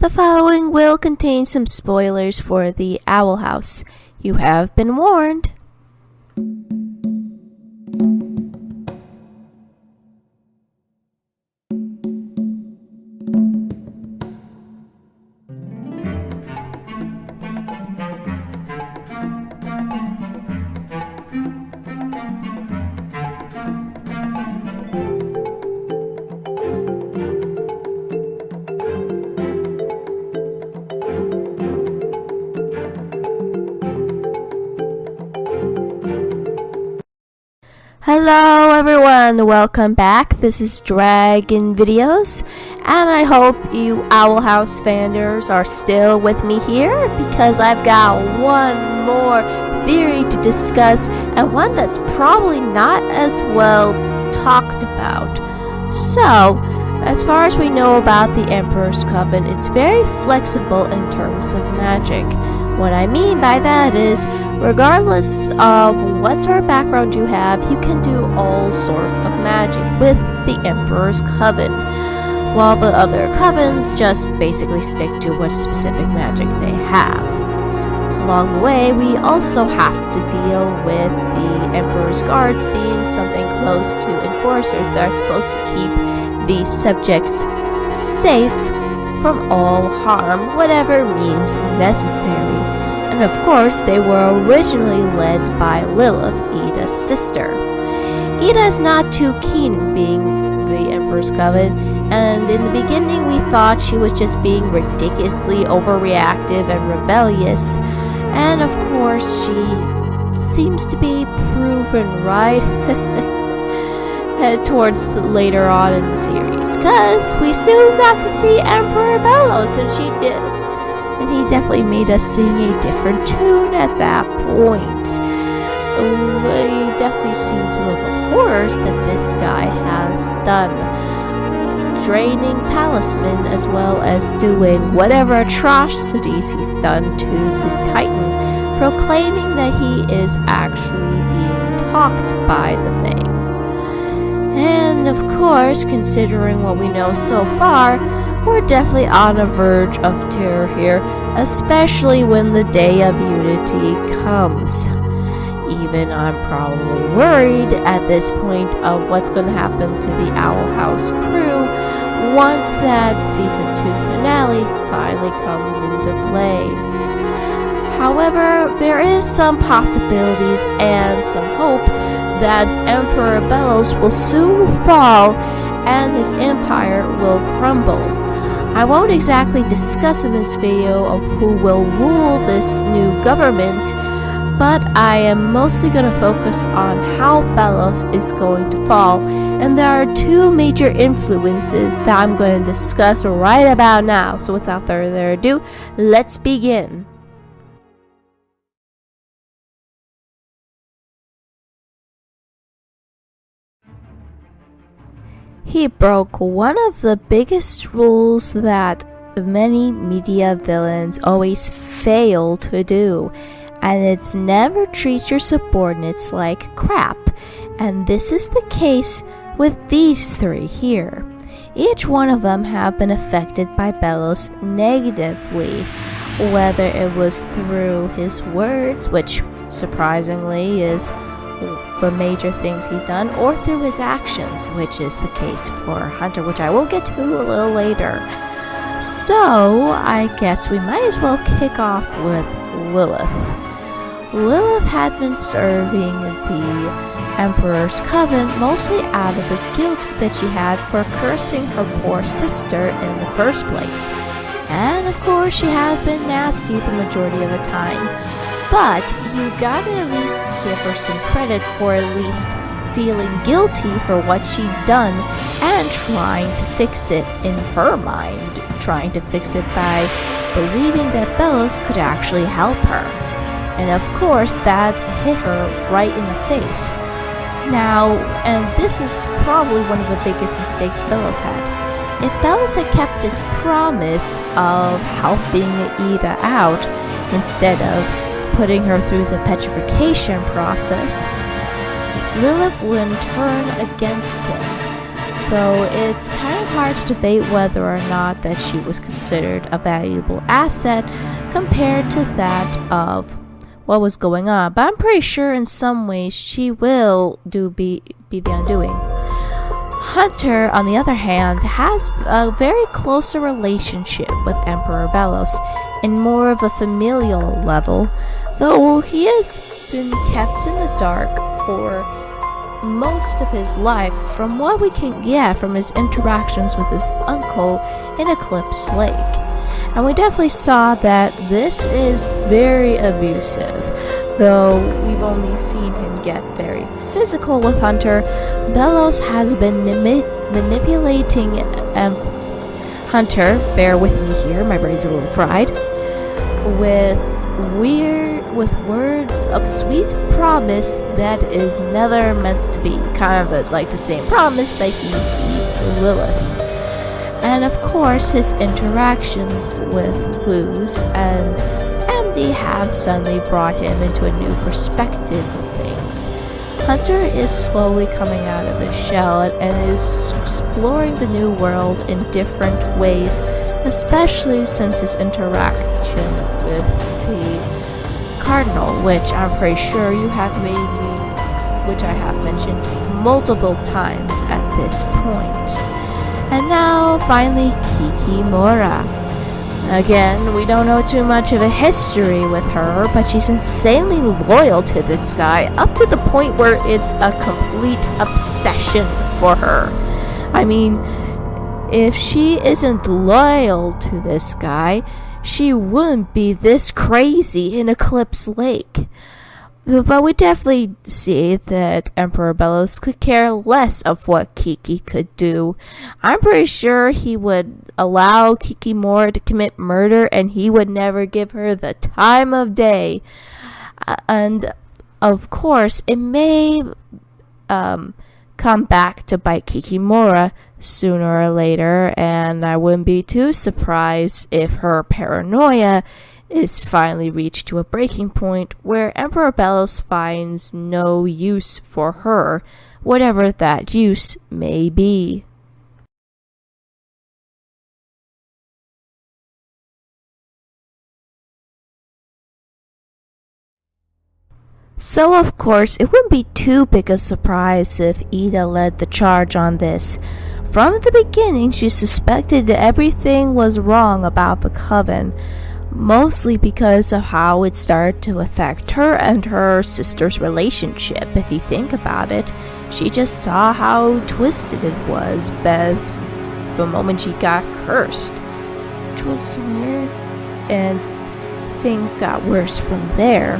The following will contain some spoilers for the Owl House. You have been warned. Hello everyone, welcome back. This is Dragon Videos, and I hope you Owl House fans are still with me here because I've got one more theory to discuss, and one that's probably not as well talked about. So, as far as we know about the Emperor's Coven, it's very flexible in terms of magic. What I mean by that is, regardless of what sort of background you have, you can do all sorts of magic with the Emperor's Coven, while the other covens just basically stick to what specific magic they have. Along the way, we also have to deal with the Emperor's Guards being something close to enforcers that are supposed to keep these subjects safe from all harm, whatever means necessary. And of course, they were originally led by Lilith, Ida's sister. Ida is not too keen in being the Emperor's Coven, and in the beginning we thought she was just being ridiculously overreactive and rebellious. And of course, she seems to be proven right towards later on in the series, because we soon got to see Emperor Belos, and she did. And he definitely made us sing a different tune at that point. We definitely seen some of the horrors that this guy has done, draining palismen as well as doing whatever atrocities he's done to the Titan, proclaiming that he is actually being talked by the thing. And of course, considering what we know so far, we're definitely on the verge of terror here, especially when the Day of Unity comes. Even I'm probably worried at this point of what's going to happen to the Owl House crew once that Season 2 finale finally comes into play. However, there is some possibilities and some hope that Emperor Belos will soon fall and his empire will crumble. I won't exactly discuss in this video of who will rule this new government, but I am mostly going to focus on how Belos is going to fall, and there are two major influences that I'm going to discuss right about now. So without further ado, let's begin. He broke one of the biggest rules that many media villains always fail to do, and it's never treat your subordinates like crap. And this is the case with these three here. Each one of them have been affected by Belos negatively, whether it was through his words, which surprisingly is the major things he's done, or through his actions, which is the case for Hunter, which I will get to a little later. So I guess we might as well kick off with Lilith. Lilith had been serving the Emperor's Coven mostly out of the guilt that she had for cursing her poor sister in the first place. And of course she has been nasty the majority of the time. But you gotta at least give her some credit for at least feeling guilty for what she'd done and trying to fix it in her mind. Trying to fix it by believing that Belos could actually help her. And of course, that hit her right in the face. Now, and this is probably one of the biggest mistakes Belos had. If Belos had kept his promise of helping Ida out instead of putting her through the petrification process, Lilith wouldn't turn against him. though it's kind of hard to debate whether or not that she was considered a valuable asset compared to that of what was going on. But I'm pretty sure in some ways she will be the undoing. Hunter, on the other hand, has a very closer relationship with Emperor Belos in more of a familial level, though he has been kept in the dark for most of his life from what we can get from his interactions with his uncle in Eclipse Lake. And we definitely saw that this is very abusive. Though we've only seen him get very physical with Hunter, Belos has been manipulating Hunter, bear with me here, my brain's a little fried, with words of sweet promise that is never meant to be, kind of like the same promise that he feeds Lilith. And of course his interactions with Luz and Andy have suddenly brought him into a new perspective of things. Hunter is slowly coming out of his shell and is exploring the new world in different ways, especially since his interaction with the Cardinal, which I'm pretty sure you have which I have mentioned multiple times at this point. And now, finally, Kikimora. Again, we don't know too much of a history with her, but she's insanely loyal to this guy, up to the point where it's a complete obsession for her. I mean, if she isn't loyal to this guy, she wouldn't be this crazy in Eclipse Lake. But we definitely see that Emperor Belos could care less of what Kiki could do. I'm pretty sure he would allow Kikimora to commit murder and he would never give her the time of day. And of course, it may come back to bite Kikimora sooner or later, and I wouldn't be too surprised if her paranoia is finally reached to a breaking point where Emperor Belos finds no use for her, whatever that use may be. So of course, it wouldn't be too big a surprise if Ida led the charge on this. From the beginning, she suspected that everything was wrong about the Coven, mostly because of how it started to affect her and her sister's relationship. If you think about it, she just saw how twisted it was as the moment she got cursed, which was weird, and things got worse from there.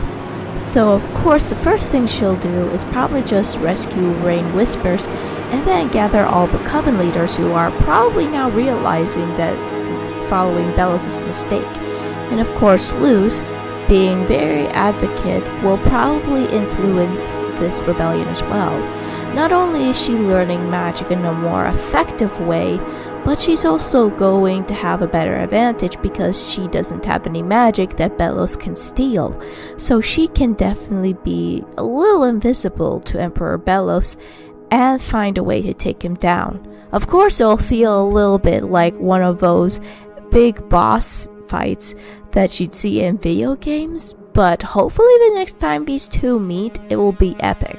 So of course the first thing she'll do is probably just rescue Rain Whispers and then gather all the Coven leaders who are probably now realizing that following Belos was a mistake. And of course Luz, being very advocate, will probably influence this rebellion as well. Not only is she learning magic in a more effective way, but she's also going to have a better advantage because she doesn't have any magic that Belos can steal. So she can definitely be a little invisible to Emperor Belos and find a way to take him down. Of course, it'll feel a little bit like one of those big boss fights that you'd see in video games, but hopefully the next time these two meet, it will be epic.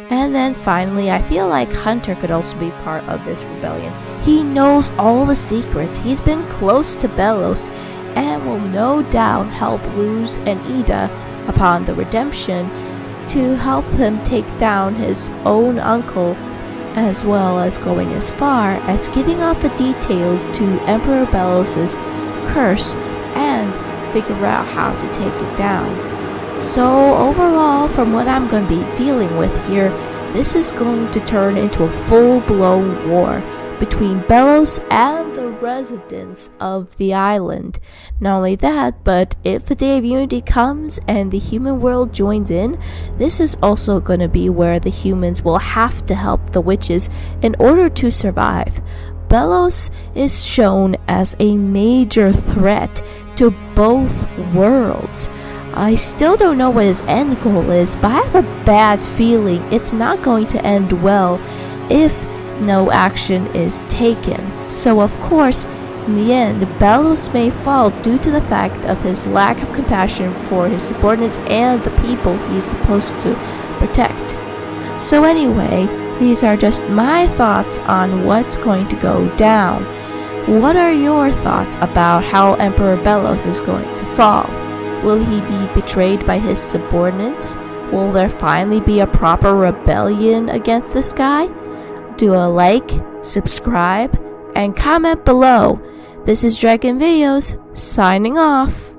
And then finally, I feel like Hunter could also be part of this rebellion. He knows all the secrets, he's been close to Belos, and will no doubt help Luz and Ida upon the redemption to help him take down his own uncle, as well as going as far as giving out the details to Emperor Belos' curse and figure out how to take it down. So overall, from what I'm going to be dealing with here, this is going to turn into a full-blown war between Belos and the residents of the island. Not only that, but if the Day of Unity comes and the human world joins in, this is also going to be where the humans will have to help the witches in order to survive. Belos is shown as a major threat to both worlds. I still don't know what his end goal is, but I have a bad feeling it's not going to end well if no action is taken. So of course, in the end, Belos may fall due to the fact of his lack of compassion for his subordinates and the people he's supposed to protect. So anyway, these are just my thoughts on what's going to go down. What are your thoughts about how Emperor Belos is going to fall? Will he be betrayed by his subordinates? Will there finally be a proper rebellion against this guy? Do a like, subscribe, and comment below. This is Dragon Videos, signing off.